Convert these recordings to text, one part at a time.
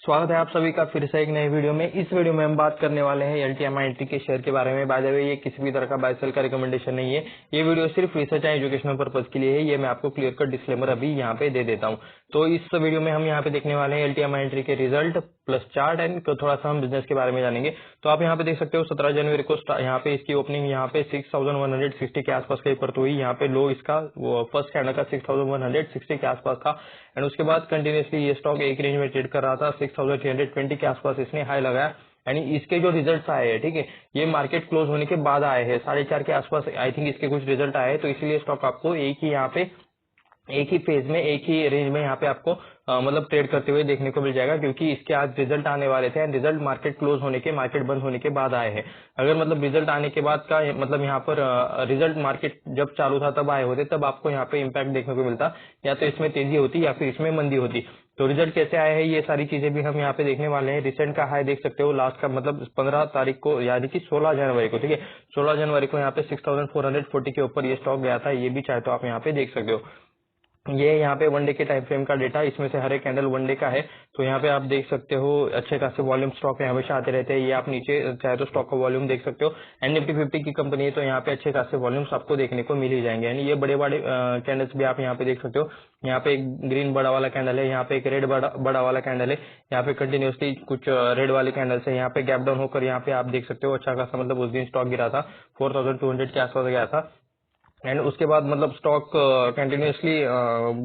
स्वागत है आप सभी का फिर से एक नए वीडियो में। इस वीडियो में हम बात करने वाले हैं LTMINT के शेयर के बारे में। बाय द वे ये किसी भी तरह का बाय सेल का रिकमेंडेशन नहीं है, ये वीडियो सिर्फ रिसर्च एंड एजुकेशनल पर्पज के लिए है। ये मैं आपको क्लियर कट डिस्क्लेमर अभी यहाँ पे दे देता हूँ। तो इस वीडियो में हम यहाँ पे देखने वाले हैं LTMINT के रिजल्ट प्लस चार्ट एंड थोड़ा सा हम बिजनेस के बारे में जानेंगे। तो आप यहाँ पे देख सकते हो 17 जनवरी को यहाँ पे इसकी ओपनिंग यहाँ पे 6160 के आसपास कहीं पर तो हुई। यहाँ पे लो इसका फर्स्ट कैंडल का 6160 के आसपास था एंड उसके बाद कंटिन्यूसली ये स्टॉक एक रेंज में ट्रेड कर रहा था। 6320 के आसपास इसने हाई लगाया। यानी इसके जो रिजल्ट्स आए हैं, ठीक है, ये मार्केट क्लोज होने के बाद आए हैं। 4:30 के आसपास आई थिंक इसके कुछ रिजल्ट आए हैं, तो इसीलिए स्टॉक आपको एक ही यहाँ पे एक ही फेज में एक ही रेंज में यहाँ पे आपको मतलब ट्रेड करते हुए देखने को मिल जाएगा, क्योंकि इसके आज रिजल्ट आने वाले थे एंड रिजल्ट मार्केट क्लोज होने के मार्केट बंद होने के बाद आए हैं। अगर मतलब रिजल्ट आने के बाद का मतलब यहाँ पर रिजल्ट मार्केट जब चालू था तब आए होते, तब आपको यहाँ पे इम्पैक्ट देखने को मिलता, या तो इसमें तेजी होती या फिर इसमें मंदी होती। तो रिजल्ट कैसे आए हैं ये सारी चीजें भी हम यहाँ पे देखने वाले हैं। रिसेंट का हाई देख सकते हो लास्ट का मतलब 15 तारीख को यानी कि 16 जनवरी को, ठीक है, 16 जनवरी को यहाँ पे 6440 के ऊपर ये स्टॉक गया था। ये भी चाहे तो आप यहाँ पे देख सकते हो। ये यहाँ पे वन डे के टाइम फ्रेम का डेटा, इसमें से हर एक कैंडल वन डे का है। तो यहाँ पे आप देख सकते हो अच्छे खासे वॉल्यूम स्टॉक में हमेशा आते रहते हैं। ये आप नीचे चाहे तो स्टॉक का वॉल्यूम देख सकते हो। एंड निफ्टी 50 की कंपनी है, तो यहाँ पे अच्छे खासे वॉल्यूम्स आपको देखने को मिल ही जाएंगे। यानी ये बड़े बड़े कैंडल्स भी आप यहाँ पे देख सकते हो। यहाँ पे एक ग्रीन बड़ा वाला कैंडल है, यहाँ पे एक रेड बड़ा वाला कैंडल है, यहाँ पे कंटिन्यूसली कुछ रेड वाले कैंडल्स है। यहाँ पे गैप डाउन होकर यहाँ पे आप देख सकते हो अच्छा खासा मतलब उस दिन स्टॉक गिरा था, 4200 के आसपास गया था। एंड उसके बाद मतलब स्टॉक कंटिन्यूसली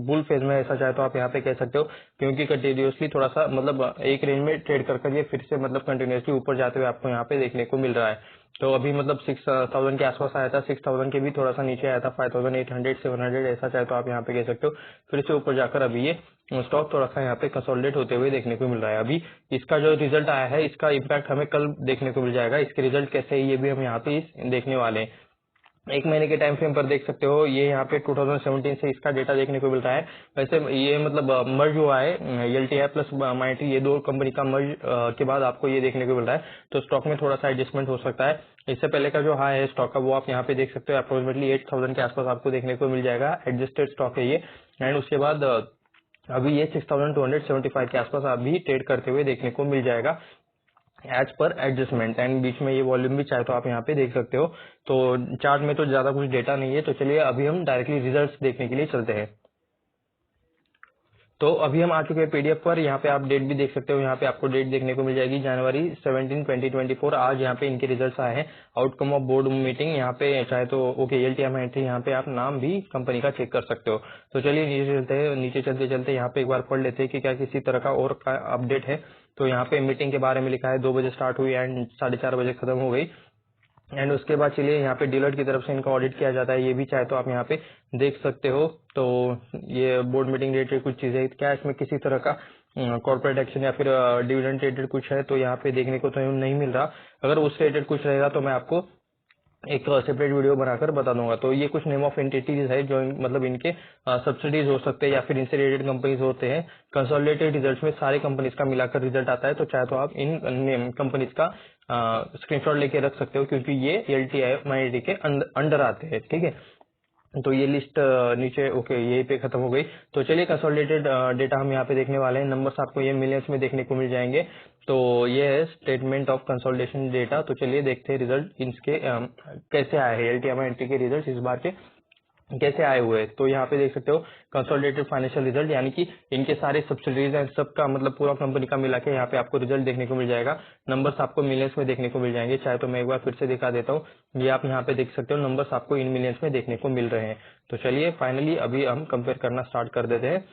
बुल फेज में, ऐसा चाहे तो आप यहाँ पे कह सकते हो, क्योंकि कंटिन्यूसली थोड़ा सा मतलब एक रेंज में ट्रेड कर ये फिर से मतलब कंटिन्यूसली ऊपर जाते हुए आपको यहाँ पे देखने को मिल रहा है। तो अभी मतलब 6000 के आसपास आया था, 6000 के भी थोड़ा सा नीचे आया था, 5800 700 ऐसा चाहे तो आप यहाँ पे कह सकते हो। फिर से ऊपर जाकर अभी ये स्टॉक थोड़ा सा यहाँ पे कंसोलिडेट होते हुए देखने को मिल रहा है। अभी इसका जो रिजल्ट आया है इसका इम्पैक्ट हमें कल देखने को मिल जाएगा। इसके रिजल्ट कैसे है ये भी हम यहाँ पे देखने वाले हैं। एक महीने के टाइम फ्रेम पर देख सकते हो, ये यहाँ पे 2017 से इसका डेटा देखने को मिल रहा है। वैसे ये मतलब मर्ज हुआ है LTI प्लस MINT, ये दो कंपनी का मर्ज के बाद आपको ये देखने को मिल रहा है। तो स्टॉक में थोड़ा सा एडजस्टमेंट हो सकता है। इससे पहले का जो हाई है स्टॉक का वो आप यहाँ पे देख सकते हो, अप्रोक्सीमेटली 8000 के आसपास आपको देखने को मिल जाएगा। एडजस्टेड स्टॉक है ये। एंड उसके बाद अभी ये 6275 के आसपास अभी ट्रेड करते हुए देखने को मिल जाएगा एज पर एडजस्टमेंट। एंड बीच में ये वॉल्यूम भी चाहे तो आप यहाँ पे देख सकते हो। तो चार्ट में तो ज्यादा कुछ डेटा नहीं है, तो चलिए अभी हम डायरेक्टली रिजल्ट्स देखने के लिए चलते हैं। तो अभी हम आ चुके हैं पीडीएफ पर। यहाँ पे आप डेट भी देख सकते हो, यहाँ पे आपको डेट देखने को मिल जाएगी जनवरी 17 2024। आज यहाँ पे इनके रिजल्ट्स आए हैं, आउटकम ऑफ बोर्ड मीटिंग। यहाँ पे चाहे तो ओके LTMINT, यहाँ पे आप नाम भी कंपनी का चेक कर सकते हो। तो चलिए नीचे चलते हैं। नीचे चलते चलते यहाँ पे एक बार पढ़ लेते हैं कि क्या किसी तरह का और अपडेट है। तो यहाँ पे मीटिंग के बारे में लिखा है, 2 बजे स्टार्ट हुई एंड 4:30 बजे खत्म हो गई। एंड उसके बाद चलिए यहाँ पे डीलर की तरफ से इनका ऑडिट किया जाता है, ये भी चाहे तो आप यहाँ पे देख सकते हो। तो ये बोर्ड मीटिंग रिलेटेड कुछ चीजें, क्या इसमें किसी तरह का कॉर्पोरेट एक्शन या फिर डिविडेंड रिलेटेड कुछ है तो यहाँ पे देखने को तो नहीं मिल रहा। अगर उस रिलेटेड कुछ रहेगा तो मैं आपको एक सेपरेट वीडियो बनाकर बता दूंगा। तो ये कुछ नेम ऑफ एंटिटीज है जो मतलब इनके सब्सिडीज हो सकते हैं या फिर इनसे रिलेटेड कंपनीज होते हैं। कंसोलिडेटेड रिजल्ट्स में सारे कंपनीज का मिलाकर रिजल्ट आता है, तो चाहे तो आप इन कंपनीज का स्क्रीनशॉट लेके रख सकते हो, क्योंकि ये LTMINT के अंडर आते हैं, ठीक है। तो ये लिस्ट नीचे ओके यही पे खत्म हो गई। तो चलिए कंसोलिडेटेड डेटा हम यहाँ पे देखने वाले हैं। नंबर्स आपको ये मिलियंस में देखने को मिल जाएंगे। तो ये है स्टेटमेंट ऑफ कंसोलिडेशन डेटा। तो चलिए देखते हैं रिजल्ट इनके कैसे आए हैं, LTMINT के रिजल्ट इस बार के कैसे आए हुए हैं। तो यहाँ पे देख सकते हो कंसोलिडेटेड फाइनेंशियल रिजल्ट, यानी कि इनके सारे सब्सिडीज एंड सबका मतलब पूरा कंपनी का मिला के यहाँ पे आपको रिजल्ट देखने को मिल जाएगा। नंबर्स आपको मिलियंस में देखने को मिल जाएंगे। चाहे तो मैं एक बार फिर से दिखा देता हूँ, ये आप यहाँ पे देख सकते हो, नंबर्स आपको इन मिलियंस में देखने को मिल रहे हैं। तो चलिए फाइनली अभी हम कंपेयर करना स्टार्ट कर देते हैं।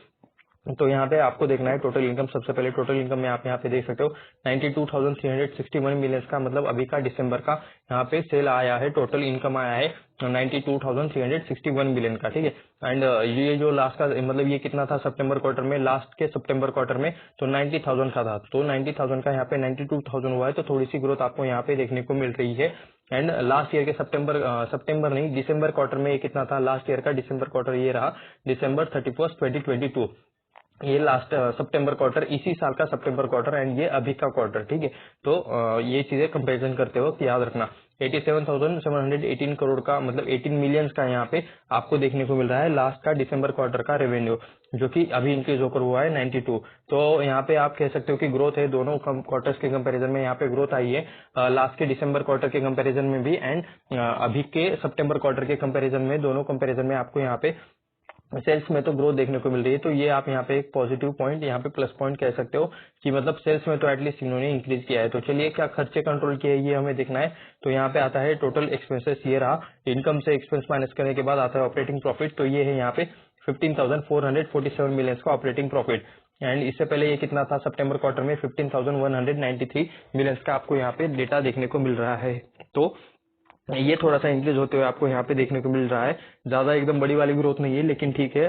तो यहाँ पे आपको देखना है टोटल इनकम। सबसे पहले टोटल इनकम में आप यहाँ पे देख सकते हो 92,361 मिलियंस का मतलब अभी का दिसंबर का यहाँ पे सेल आया है, टोटल इनकम आया है 92,361 मिलियन का, ठीक है। एंड ये जो लास्ट का मतलब ये कितना था सितंबर क्वार्टर में, लास्ट के सितंबर क्वार्टर में तो 90,000 का था। तो 90,000 का यहाँ पे 92,000 हुआ है, तो थोड़ी सी ग्रोथ आपको यहाँ पे देखने को मिल रही है। एंड लास्ट ईयर के सितंबर नहीं दिसंबर क्वार्टर में ये कितना था, लास्ट ईयर का दिसंबर क्वार्टर ये रहा December 31st 2022। ये लास्ट सितंबर क्वार्टर, इसी साल का सितंबर क्वार्टर एंड ये अभी का क्वार्टर, ठीक है। तो ये चीजें कंपैरिजन करते वक्त याद रखना। 87,718 करोड़ का मतलब 18 मिलियंस का यहाँ पे आपको देखने को मिल रहा है लास्ट का दिसंबर क्वार्टर का रेवेन्यू, जो कि अभी इंक्रीज होकर हुआ है 92। तो यहाँ पे आप कह सकते हो कि ग्रोथ है, दोनों क्वार्टर्स के कंपैरिजन में यहाँ पे ग्रोथ आई है, लास्ट के दिसंबर क्वार्टर के कंपैरिजन में भी एंड अभी के सितंबर क्वार्टर के कंपैरिजन में, दोनों कंपैरिजन में आपको यहाँ पे सेल्स में तो ग्रोथ देखने को मिल रही है। तो ये आप यहाँ पे एक पॉजिटिव पॉइंट, यहाँ पे प्लस पॉइंट कह सकते हो कि मतलब सेल्स में तो एटलीस्ट इन्होंने इंक्रीज किया है। तो चलिए क्या खर्चे कंट्रोल किए ये हमें देखना है। तो यहाँ पे आता है टोटल एक्सपेंसेस, ये रहा, इनकम से एक्सपेंस माइनस करने के बाद आता है ऑपरेटिंग प्रॉफिट। तो ये है यहाँ पे 15,447 मिलियन का ऑपरेटिंग प्रॉफिट, एंड इससे पहले ये कितना था सितंबर क्वार्टर में 15,193 मिलियन का आपको यहाँ पे डेटा देखने को मिल रहा है। तो ये थोड़ा सा इंक्रीज होते हुए आपको यहाँ पे देखने को मिल रहा है, ज्यादा एकदम बड़ी वाली ग्रोथ नहीं है लेकिन ठीक है,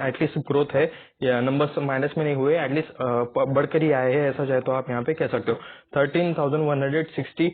एटलीस्ट ग्रोथ है, या नंबर्स माइनस में नहीं हुए, एटलीस्ट बढ़कर ही आए हैं, ऐसा चाहे तो आप यहाँ पे कह सकते हो। 13,160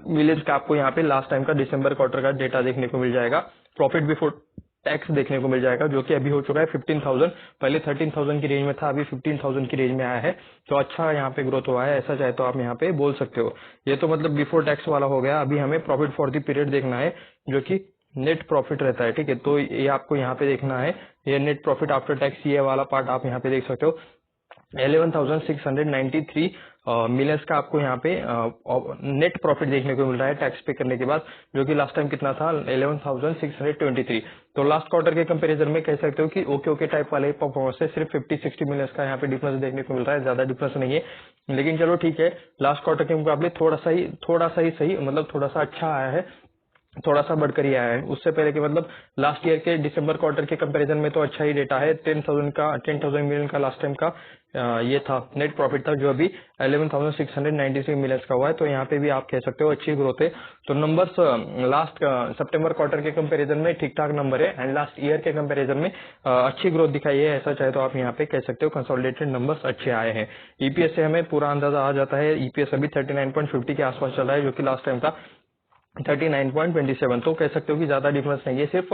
मिलियन का आपको यहाँ पे लास्ट टाइम का दिसंबर क्वार्टर का डेटा देखने को मिल जाएगा। प्रॉफिट बिफोर टैक्स देखने को मिल जाएगा, जो कि अभी हो चुका है 15,000, पहले 13,000 की रेंज में था, अभी 15,000 की रेंज में आया है। तो अच्छा यहाँ पे ग्रोथ हुआ है, ऐसा चाहे तो आप यहाँ पे बोल सकते हो। ये तो मतलब बिफोर टैक्स वाला हो गया। अभी हमें प्रॉफिट फॉर द पीरियड देखना है, जो कि नेट प्रॉफिट रहता है, ठीक है। तो ये आपको यहाँ पे देखना है, ये नेट प्रॉफिट आफ्टर टैक्स, ये वाला पार्ट आप यहाँ पे देख सकते हो। 11,693 मिलियंस का आपको यहाँ पे नेट प्रॉफिट देखने को मिल रहा है टैक्स पे करने के बाद, जो कि लास्ट टाइम कितना था 11,623। तो लास्ट क्वार्टर के कंपैरिजन में कह सकते हो कि ओके ओके टाइप वाले परफॉर्मेंस है, सिर्फ 50-60 मिलियंस का यहाँ पे डिफरेंस देखने को मिल रहा है, ज्यादा डिफरेंस नहीं है, लेकिन चलो ठीक है। लास्ट क्वार्टर के मुकाबले थोड़ा सा ही सही, मतलब थोड़ा सा अच्छा आया है, थोड़ा सा बढ़कर ही आया है। उससे पहले के मतलब लास्ट ईयर के दिसंबर क्वार्टर के कंपैरिजन में तो अच्छा ही डेटा है, 10,000 मिलियन का लास्ट टाइम का ये था नेट प्रॉफिट था, जो अभी 11,696 मिलियन का हुआ है। तो यहाँ पे भी आप कह सकते हो अच्छी ग्रोथ है। तो नंबर्स लास्ट सितंबर क्वार्टर के कंपैरिजन में ठीक ठाक नंबर है, एंड लास्ट ईयर के कंपैरिजन में अच्छी ग्रोथ दिखाई है, ऐसा चाहे तो आप यहाँ पे कह सकते हो। कंसोलिडेटेड नंबर्स अच्छे आए हैं। ईपीएस से हमें पूरा अंदाजा आ जाता है, ईपीएस अभी 39.50 के आसपास चल रहा है, जो कि लास्ट टाइम का 39.27। तो कह सकते हो कि ज्यादा डिफरेंस नहीं है, सिर्फ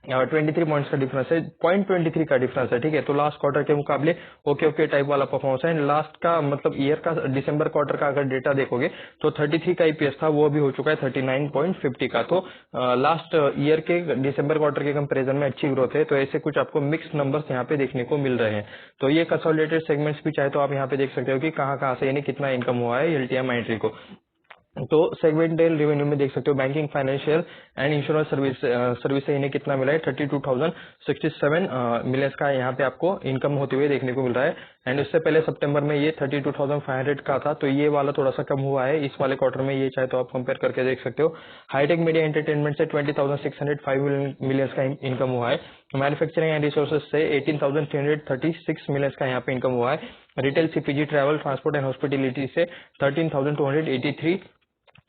23 पॉइंट्स का डिफरेंस है, 0.23 का डिफरेंस है, ठीक है। तो लास्ट क्वार्टर के मुकाबले ओके ओके टाइप वाला परफॉर्मेंस है। लास्ट का मतलब ईयर का दिसंबर क्वार्टर का अगर डेटा देखोगे तो 33 का ईपीएस था, वो अभी हो चुका है 39.50 का। तो लास्ट ईयर के दिसंबर क्वार्टर के कंपैरिजन में अच्छी ग्रोथ है। तो ऐसे कुछ आपको मिक्स नंबर्स यहाँ पे देखने को मिल रहे हैं। तो ये कंसोलिडेटेड सेगमेंट्स भी चाहे तो आप यहाँ पे देख सकते हो कि कहाँ से यानी कितना इनकम हुआ है एलटीएम एंट्री को। तो सेगमेंटल रेवेन्यू में देख सकते हो, banking, financial and insurance service से इन्हें कितना मिला है 32,067 मिलियन का यहाँ पे आपको इनकम होते हुए देखने को मिल रहा है। एंड उससे पहले सितंबर में ये 32,500 का था, तो ये वाला थोड़ा सा कम हुआ है इस वाले क्वार्टर में, ये चाहे तो आप कंपेयर करके देख सकते हो। हाईटेक मीडिया एंटरटेनमेंट से 20,605 मिलियन का इनकम हुआ है। मैन्युफैक्चरिंग एंड रिसोर्सेज से 18,336 मिलियन का यहाँ पे इनकम हुआ है। Retail, सीपीजी, travel, transport and hospitality से 13,283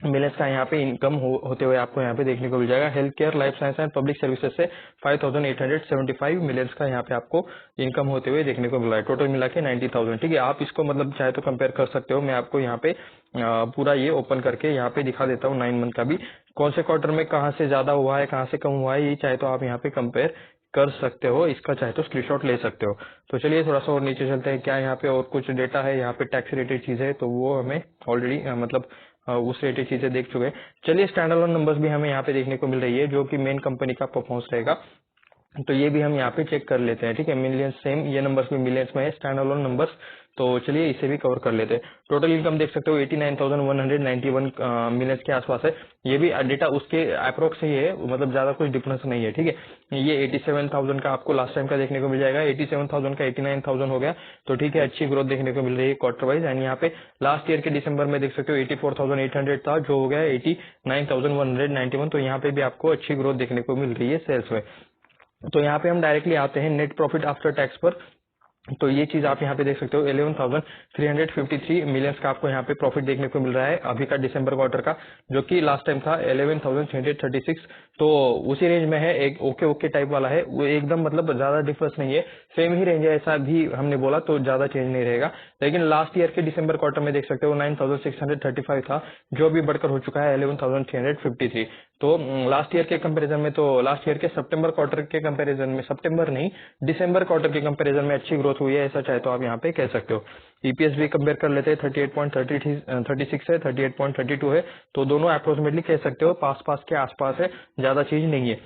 मिलियंस का यहाँ पे इनकम होते हुए आपको यहाँ पे देखने को मिल जाएगा। Health care, life science and public services से 5,875 मिलियंस का यहाँ पे आपको इनकम होते हुए देखने को मिल रहा है। टोटल मिला के 90,000, ठीक है। आप इसको मतलब चाहे तो कंपेयर कर सकते हो। मैं आपको यहाँ पे पूरा ये ओपन करके यहाँ पे दिखा देता हूँ 9 मंथ का भी, कौन से क्वार्टर में कहाँ से ज्यादा हुआ है, कहाँ से कम हुआ है, ये चाहे तो आप यहाँ पे कंपेयर कर सकते हो। इसका चाहे तो स्क्रीनशॉट ले सकते हो। तो चलिए थोड़ा सा और नीचे चलते हैं, क्या यहाँ पे और कुछ डेटा है, यहाँ पे टैक्स रिलेटेड चीज है, तो वो हमें ऑलरेडी मतलब उस रिलेटेड चीजें देख चुके हैं। चलिए स्टैंड अलोन नंबर्स भी हमें यहाँ पे देखने को मिल रही है, जो कि मेन कंपनी का परफॉर्मेंस रहेगा। तो ये भी हम यहाँ पे चेक कर लेते हैं, ठीक है। मिलियंस सेम, ये नंबर्स भी मिलियंस में है, स्टैंड अलोन नंबर्स। तो चलिए इसे भी कवर कर लेते हैं। टोटल इनकम देख सकते हो 89,191 मिलियंस के आसपास है। ये भी डेटा उसके अप्रोक्स ही है, मतलब ज्यादा कुछ डिफरेंस नहीं है, ठीक है। ये 87,000 का आपको लास्ट टाइम का देखने को मिल जाएगा, 87,000 का 89,000 हो गया। तो ठीक है, अच्छी ग्रोथ देखने को मिल रही है क्वार्टर वाइज। एंड यहाँ पे लास्ट ईयर के दिसंबर में देख सकते हो 84,800 था, जो हो गया 89,191। तो यहाँ पे भी आपको अच्छी ग्रोथ देखने को मिल रही है सेल्स में। तो यहाँ पे हम डायरेक्टली आते हैं नेट प्रॉफिट आफ्टर टैक्स पर। तो ये चीज आप यहाँ पे देख सकते हो 11,353 मिलियंस का आपको यहाँ पे प्रॉफिट देखने को मिल रहा है अभी का दिसंबर क्वार्टर का, जो कि लास्ट टाइम था 11,336। तो उसी रेंज में है, एक ओके टाइप वाला है वो, एकदम मतलब ज्यादा डिफरेंस नहीं है, सेम ही रेंज है, ऐसा भी हमने बोला तो ज्यादा चेंज नहीं रहेगा। लेकिन लास्ट ईयर के दिसंबर क्वार्टर में देख सकते हो 9,635 था, जो भी बढ़कर हो चुका है 11,353। तो लास्ट ईयर के कंपैरिजन में, तो लास्ट ईयर के सितंबर क्वार्टर के कंपैरिजन में, सितंबर नहीं दिसंबर क्वार्टर के कंपैरिजन में अच्छी ग्रोथ हुई है, ऐसा चाहे तो आप यहाँ पे कह सकते हो। ईपीएस भी कंपेयर कर लेते हैं, 38.36 है, 38.32 है, तो दोनों अप्रोक्सीमेटली कह सकते हो पास पास के आसपास है, ज्यादा चीज नहीं है।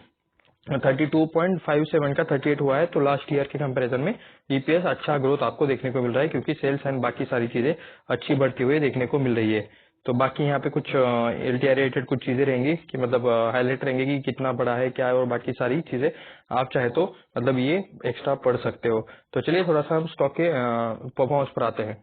32.57 का 38 हुआ है, तो लास्ट ईयर के कंपैरिजन में ईपीएस अच्छा ग्रोथ आपको देखने को मिल रहा है, क्योंकि सेल्स एंड बाकी सारी चीजें अच्छी बढ़ती हुई देखने को मिल रही है। तो बाकी यहाँ पे कुछ एलटीआई रिलेटेड कुछ चीजें रहेंगी कि मतलब हाईलाइट रहेंगे कि कितना बड़ा है क्या है, और बाकी सारी चीजें आप चाहे तो मतलब ये एक्स्ट्रा पढ़ सकते हो। तो चलिए थोड़ा सा हम स्टॉक के परफॉर्मेंस पर आते हैं।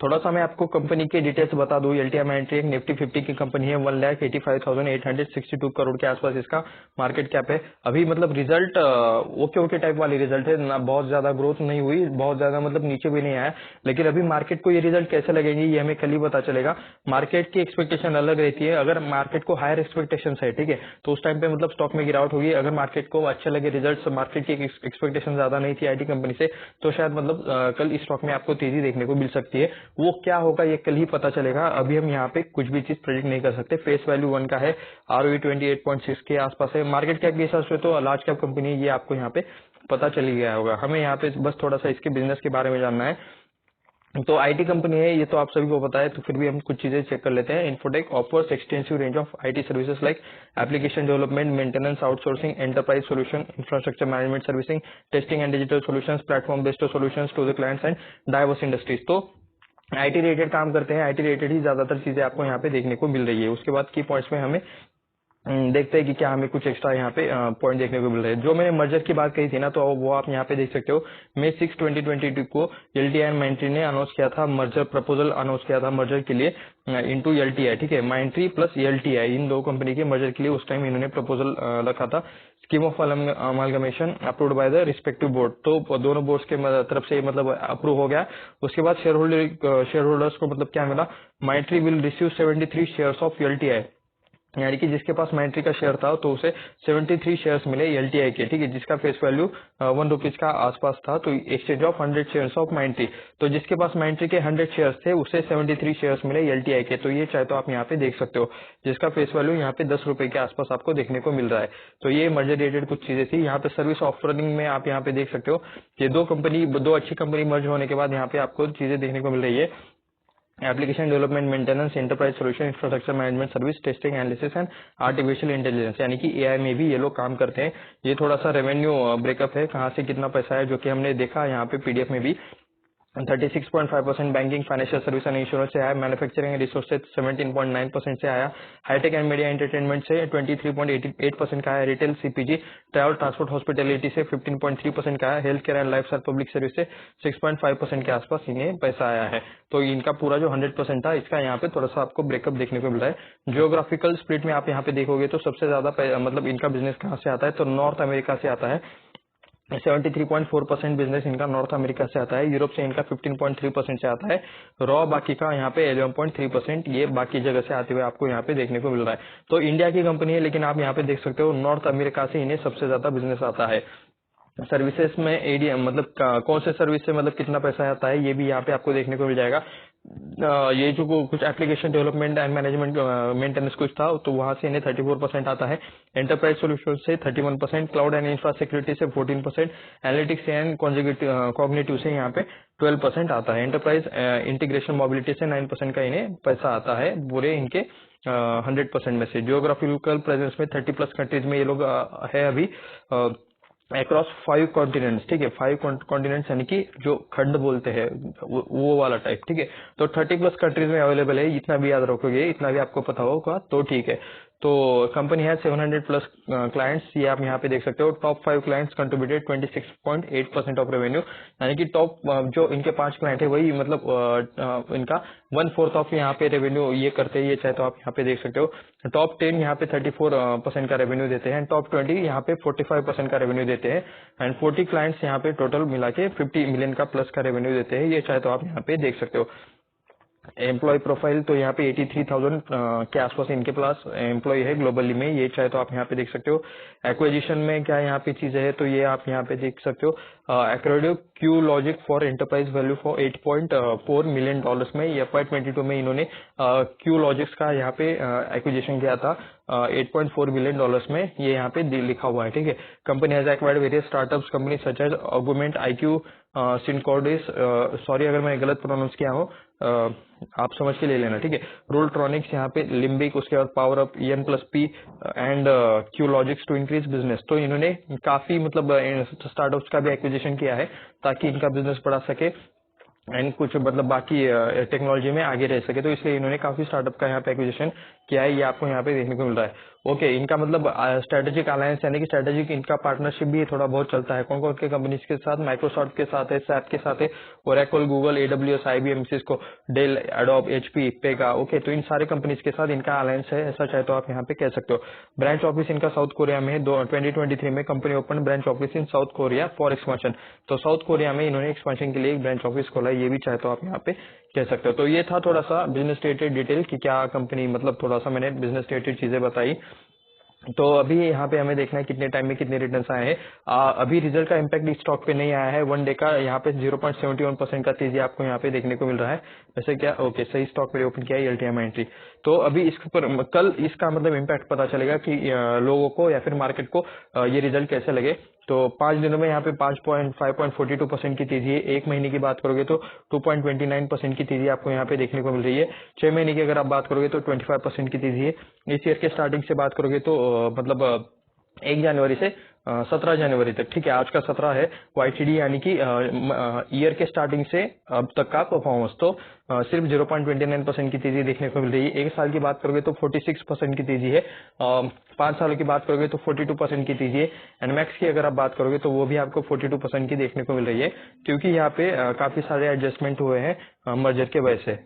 थोड़ा सा मैं आपको कंपनी के डिटेल्स बता दूं। एलटीआई माइंट्री एक निफ्टी 50 की कंपनी है। 1,85,862 करोड़ के आसपास इसका मार्केट कैप है। अभी मतलब रिजल्ट ओके ओके टाइप वाली रिजल्ट है ना, बहुत ज्यादा ग्रोथ नहीं हुई, बहुत ज्यादा मतलब नीचे भी नहीं आया, लेकिन अभी मार्केट को ये रिजल्ट कैसे लगेंगे ये हमें कल ही पता चलेगा। मार्केट की एक्सपेक्टेशन अलग रहती है। अगर मार्केट को हायर एक्सपेक्टेशन है, ठीक है, तो उस टाइम पे मतलब स्टॉक में गिरावट होगी। अगर मार्केट को अच्छे लगे रिजल्ट, मार्केट की एक्सपेक्टेशन ज्यादा नहीं थी आईटी कंपनी से, तो शायद मतलब कल इस स्टॉक में आपको तेजी देखने को मिल सकती है। वो क्या होगा ये कल ही पता चलेगा। अभी हम यहाँ पे कुछ भी चीज प्रेडिक्ट नहीं कर सकते। फेस वैल्यू 1 का है, आरओई 28.6 के आसपास है। मार्केट कैप के हिसाब से तो लार्ज कैप कंपनी, ये आपको यहाँ पे पता चल ही गया होगा। हमें यहाँ पे बस थोड़ा सा इसके बिजनेस के बारे में जानना है। तो आईटी कंपनी है, ये तो आप सभी को पता है, तो फिर भी हम कुछ चीजें चेक कर लेते हैं। Infotech offers extensive range of IT services like application development, maintenance, outsourcing, enterprise solution, infrastructure management servicing, testing and digital solutions, platform based solutions to the clients and diverse industries. तो IT related काम करते हैं, IT related ही ज्यादातर चीजें आपको यहाँ पे देखने को मिल रही है। उसके बाद की पॉइंट्स में हमें देखते हैं कि क्या हमें कुछ एक्स्ट्रा यहाँ पे पॉइंट देखने को मिल रहे हैं। जो मैंने मर्जर की बात कही थी ना, तो वो आप यहाँ पे देख सकते हो। मई 6, 2022 को एलटीआई माइंट्री ने अनाउंस किया था, मर्जर प्रपोजल अनाउंस किया था मर्जर के लिए इनटू एलटीआई, ठीक है, माइंट्री प्लस एलटीआई, इन दो कंपनी के मर्जर के लिए उस टाइम इन्होंने प्रपोजल रखा था। Scheme of amalgamation approved by the respective board, तो दोनों बोर्ड्स के तरफ से मतलब अप्रूव हो गया। उसके बाद शेयर होल्डर्स को मतलब क्या मिला, माइंट्री will receive 73 shares of LTI, यानी कि जिसके पास माइंट्री का शेयर था तो उसे 73 शेयर्स मिले एलटीआई के, ठीक है, जिसका फेस वैल्यू 1 रुपीज का आसपास था। तो एक्सचेंज ऑफ 100 शेयर्स ऑफ माइंट्री, तो जिसके पास माइंट्री के 100 शेयर्स थे उसे 73 शेयर्स मिले एलटीआई के। तो ये चाहे तो आप यहाँ पे देख सकते हो, जिसका फेस वैल्यू यहाँ पे 10 रुपए के आसपास आपको देखने को मिल रहा है। तो ये मर्जर रिलेटेड कुछ चीजें थी। यहाँ पे सर्विस ऑफरिंग में आप यहाँ पे देख सकते हो कि दो अच्छी कंपनी मर्ज होने के बाद यहाँ पे आपको चीजें देखने को मिल रही है। Application development, maintenance, enterprise solution, infrastructure management service, testing analysis and artificial intelligence, यानी कि एआई में भी ये लोग काम करते हैं। ये थोड़ा सा रेवेन्यू ब्रेकअप है, कहाँ से कितना पैसा है, जो कि हमने देखा यहाँ पे पीडीएफ में भी। 36.5% banking, financial service and insurance से आया। मैन्युफैक्चरिंग एंड रिसोर्सेज 17.9% से आया। हाईटेक एंड मीडिया एंटरटेनमेंट से 23.8% का आया। रिटेल, सीपीजी, ट्रैवल, ट्रांसपोर्ट, हॉस्पिटलिटी से 15.3% का आया। Health care and life public service से 6.5% के आसपास इन्हें पैसा आया है। तो इनका पूरा जो 100% था, इसका यहाँ पे थोड़ा सा आपको ब्रेकअप देखने को मिल रहा है। जियोग्राफिकल स्प्लिट में आप यहाँ पे देखोगे तो सबसे ज्यादा मतलब इनका बिजनेस कहाँ से आता है, तो नॉर्थ अमेरिका से आता है। 73.4% बिजनेस इनका नॉर्थ अमेरिका से आता है। यूरोप से इनका 15.3% से आता है। रॉ बाकी का यहाँ पे 11.3% ये बाकी जगह से आते हुए आपको यहाँ पे देखने को मिल रहा है। तो इंडिया की कंपनी है, लेकिन आप यहाँ पे देख सकते हो नॉर्थ अमेरिका से इन्हें सबसे ज्यादा बिजनेस आता है। सर्विसेज में एडीएम मतलब कौन से सर्विस से मतलब कितना पैसा आता है, ये भी यहाँ पे आपको देखने को मिल जाएगा। ये जो कुछ application development and management maintenance कुछ था, तो वहां से इन्हें 34% आता है। एंटरप्राइज सॉल्यूशन से 31%, क्लाउड एंड इंफ्रा सिक्योरिटी से 14%, एनालिटिक्स एंड कॉग्निटिव से यहाँ पे 12% आता है। एंटरप्राइज इंटीग्रेशन मोबिलिटी से 9% का इन्हें पैसा आता है पूरे इनके 100% में से। जियोग्राफिकल प्रेजेंस में 30+ कंट्रीज में ये लोग है अभी अक्रॉस 5 कॉन्टिनेंट्स, ठीक है, 5 कॉन्टिनेंट्स यानी कि जो खंड बोलते हैं वो वाला टाइप, ठीक है। तो 30+ कंट्रीज में अवेलेबल है। इतना भी याद रखोगे, इतना भी आपको पता होगा तो ठीक है। तो कंपनी है 700+ क्लाइंट्स, ये आप यहाँ पे देख सकते हो। Top 5 clients contributed 26.8% of revenue, यानी कि टॉप जो इनके 5 क्लाइंट है वही मतलब इनका 1/4 ऑफ यहाँ पे रेवेन्यू ये करते हैं। ये चाहे तो आप यहाँ पे देख सकते हो। टॉप 10 यहाँ पे 34% का रेवेन्यू देते हैं। टॉप 20 यहाँ पे 45% का रेवेन्यू देते हैं। एंड 40 क्लाइंट्स यहाँ पे टोटल मिला के 50 मिलियन का प्लस का रेवेन्यू देते हैं। ये चाहे तो आप यहाँ पे देख सकते हो। एम्प्लॉय प्रोफाइल तो यहाँ पे 83,000 के आसपास इनके पास एम्प्लॉय है ग्लोबली में। ये चाहे तो आप यहाँ पे देख सकते हो। एक्विजिशन में क्या यहाँ पे चीजें है, तो ये आप यहाँ पे देख सकते हो। Accretive Q logic for enterprise value for $8.4 million में FY 22 में इन्होंने क्यू लॉजिक्स का यहाँ पे एक्विजिशन किया था। $8.4 बिलियन में ये यहाँ पे लिखा हुआ है। ठीक है, company has acquired various startups company such as Augment, IQ, Syncordis, sorry अगर मैं गलत प्रोनाउंस किया हूँ, आप समझ के ले लेना। ठीक है, रोलट्रॉनिक्स यहाँ पे, लिम्बिक, उसके बाद power up, EN+P and Q logics to increase business. तो इन्होंने काफी मतलब स्टार्टअप्स का भी एक्विजिशन किया है ताकि इनका बिजनेस बढ़ा सके एंड कुछ मतलब बाकी टेक्नोलॉजी में आगे रह सके। तो इसलिए इन्होंने काफी स्टार्टअप का यहाँ पे एक्विजिशन किया है, ये आपको यहाँ पे देखने को मिल रहा है। ओके, इनका मतलब स्ट्रेटेजिक अलायंस यानी कि स्ट्रेटेजिक इनका पार्टनरशिप भी थोड़ा बहुत चलता है। कौन कौन के कंपनीज के साथ? माइक्रोसॉफ्ट के साथ है, सैप के साथ है, Oracle, Google, AWS, IBM, Cisco, Dell, Adobe, HP, पेगा। ओके, तो इन सारे कंपनीज के साथ इनका अलायंस है, ऐसा चाहे तो आप यहाँ पे कह सकते हो। ब्रांच ऑफिस इनका साउथ कोरिया में है। 2023 में company open branch office in south Korea for expansion. तो साउथ कोरिया में इन्होंने एक्सपेंशन के लिए एक ब्रांच ऑफिस खोला है, ये भी चाहे तो आप यहाँ पे कह सकते हो। तो ये था थोड़ा सा बिजनेस रिलेटेड डिटेल कि क्या कंपनी, मतलब थोड़ा सा मैंने बिजनेस रिलेटेड चीजें बताई। तो अभी यहाँ पे हमें देखना है कितने टाइम में कितने रिटर्न्स आए हैं। अभी रिजल्ट का इम्पैक्ट इस स्टॉक पे नहीं आया है। वन डे का यहाँ पे 0.71% का तेजी आपको यहाँ पे देखने को मिल रहा है। वैसे क्या ओके सही स्टॉक पे ओपन किया है LTM एंट्री। तो अभी इसके ऊपर कल इसका मतलब इम्पैक्ट पता चलेगा कि लोगों को या फिर मार्केट को ये रिजल्ट कैसे लगे। तो 5 दिनों में यहाँ पे 5.42% की तेजी है। एक महीने की बात करोगे तो 2.29% की तेजी आपको यहाँ पे देखने को मिल रही है। 6 महीने की अगर आप बात करोगे तो 25% की तेजी है। इस ईयर के स्टार्टिंग से बात करोगे तो मतलब 1 जनवरी से 17 जनवरी तक, ठीक है, आज का 17 है, YTD यानी कि ईयर के स्टार्टिंग से अब तक का परफॉर्मेंस। तो सिर्फ 0.29% की तेजी देखने को मिल रही है। एक साल की बात करोगे तो 46% की तेजी है। 5 सालों की बात करोगे तो 42% की तेजी है। एनमैक्स की अगर आप बात करोगे तो वो भी आपको 42% की देखने को मिल रही है, क्योंकि यहाँ पे काफी सारे एडजस्टमेंट हुए हैं मर्जर के वजह से।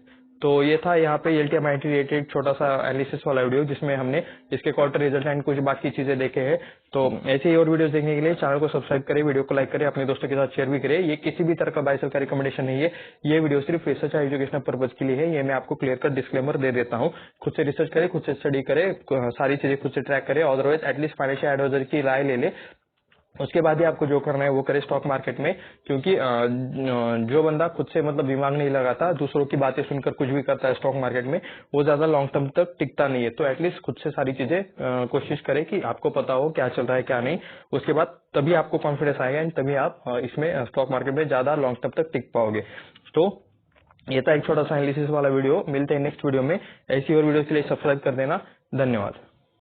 तो ये था यहाँ पे LTM रिलेटेड छोटा सा एनालिसिस वाला वीडियो, जिसमें हमने इसके क्वार्टर रिजल्ट एंड कुछ बाकी चीजें देखे हैं। तो ऐसे ही और वीडियोस देखने के लिए चैनल को सब्सक्राइब करें, वीडियो को लाइक करें, अपने दोस्तों के साथ शेयर भी करें। ये किसी भी तरह का बाय सेल का रिकमेंडेशन नहीं है, ये वीडियो सिर्फ रिसर्च और एजुकेशनल पर्पज के लिए है। ये मैं आपको क्लियर कर डिस्क्लेमर दे देता हूँ। खुद से रिसर्च करें, खुद से स्टडी करें, सारी चीजें खुद से ट्रैक करें, अदरवाइज एटलीस्ट फाइनेंशियल एडवाइजर की राय ले ले, उसके बाद ही आपको जो करना है वो करे स्टॉक मार्केट में। क्योंकि जो बंदा खुद से मतलब दिमाग नहीं लगाता, दूसरों की बातें सुनकर कुछ भी करता है स्टॉक मार्केट में, वो ज्यादा लॉन्ग टर्म तक टिकता नहीं है। तो एटलीस्ट खुद से सारी चीजें कोशिश करें कि आपको पता हो क्या चल रहा है क्या नहीं। उसके बाद तभी आपको कॉन्फिडेंस आएगा एंड तभी आप इसमें स्टॉक मार्केट में ज्यादा लॉन्ग टर्म तक टिक पाओगे। तो ये था एक छोटा सा एनालिसिस वाला वीडियो। मिलते हैं नेक्स्ट वीडियो में। ऐसी और वीडियो के लिए सब्सक्राइब कर देना। धन्यवाद।